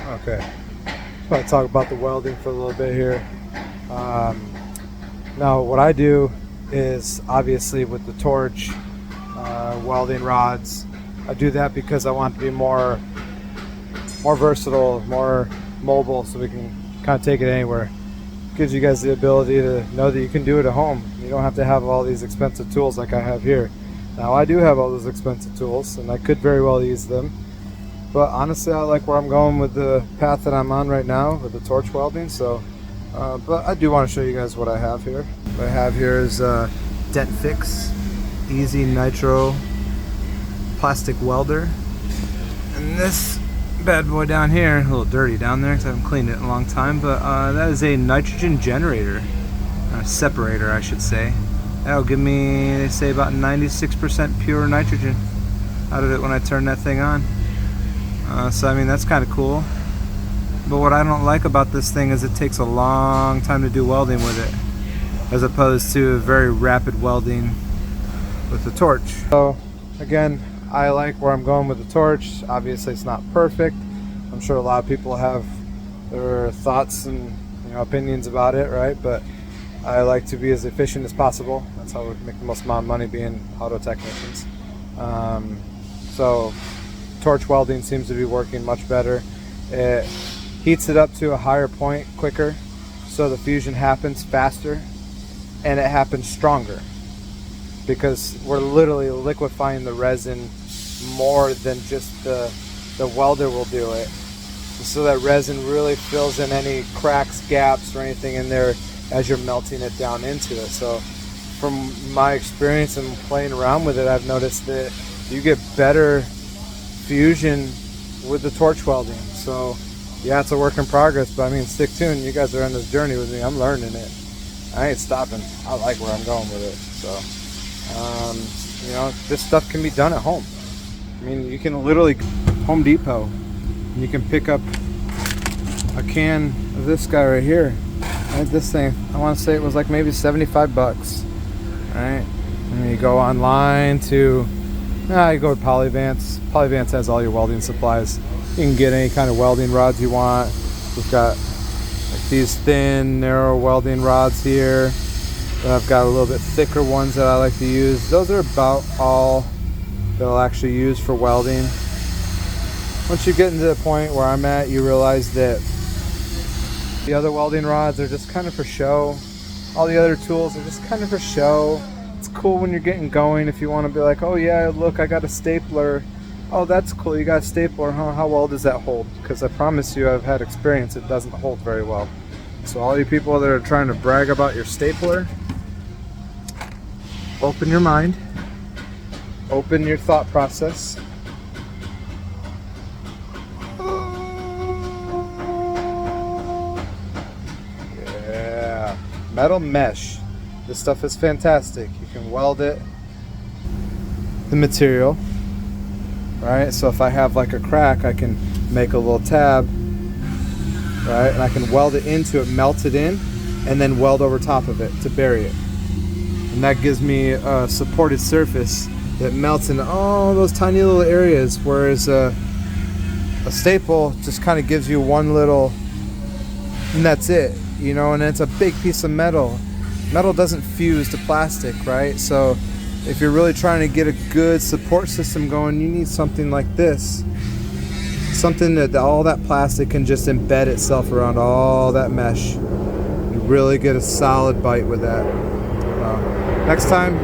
Okay. So I'll talk about the welding for a little bit here. Now what I do is obviously with the torch, welding rods. I do that because I want to be more versatile, more mobile, so we can kind of take it anywhere. Gives you guys the ability to know that you can do it at home. You don't have to have all these expensive tools like I have here. Now I do have all those expensive tools and I could very well use them, but honestly I like where I'm going with the path that I'm on right now with the torch welding. So but I do want to show you guys what I have here. What I have here is Dent Fix Easy Nitro plastic welder, and this bad boy down here, a little dirty down there because I haven't cleaned it in a long time, but that is a nitrogen generator, separator I should say. That'll give me, they say, about 96% pure nitrogen out of it when I turn that thing on. So I mean, that's kind of cool. But what I don't like about this thing is it takes a long time to do welding with it, as opposed to very rapid welding with the torch. So again, I like where I'm going with the torch. Obviously it's not perfect. I'm sure a lot of people have their thoughts and opinions about it, right? But I like to be as efficient as possible. That's how we make the most amount of money being auto technicians. So torch welding seems to be working much better. It heats it up to a higher point quicker, so the fusion happens faster and it happens stronger, because we're literally liquefying the resin more than just the welder will do it. So that resin really fills in any cracks, gaps, or anything in there as you're melting it down into it. So from my experience and playing around with it, I've noticed that you get better fusion with the torch welding. So yeah, it's a work in progress, but I mean, stick tuned. You guys are on this journey with me. I'm learning it. I ain't stopping. I like where I'm going with it. So this stuff can be done at home. I mean, you can literally Home Depot, and you can pick up a can of this guy right here. Right, this thing, I want to say it was like maybe 75 bucks. Right, and then you go online to, you go to Polyvance. Polyvance has all your welding supplies. You can get any kind of welding rods you want. We've got like these thin, narrow welding rods here. I've got a little bit thicker ones that I like to use. Those are about all that I'll actually use for welding. Once you get into the point where I'm at, you realize that the other welding rods are just kind of for show. All the other tools are just kind of for show. It's cool when you're getting going, if you want to be like, oh yeah, look, I got a stapler. Oh, that's cool, you got a stapler, huh? How well does that hold? Because I promise you, I've had experience, it doesn't hold very well. So all you people that are trying to brag about your stapler, open your mind, open your thought process. Yeah, metal mesh. This stuff is fantastic. You can weld it, the material, right? So if I have like a crack, I can make a little tab, right? And I can weld it into it, melt it in, and then weld over top of it to bury it. And that gives me a supported surface that melts into all those tiny little areas, whereas a staple just kind of gives you one little, and that's it, and it's a big piece of metal. Metal doesn't fuse to plastic, right? So if you're really trying to get a good support system going, you need something like this. Something that all that plastic can just embed itself around all that mesh. You really get a solid bite with that. Next time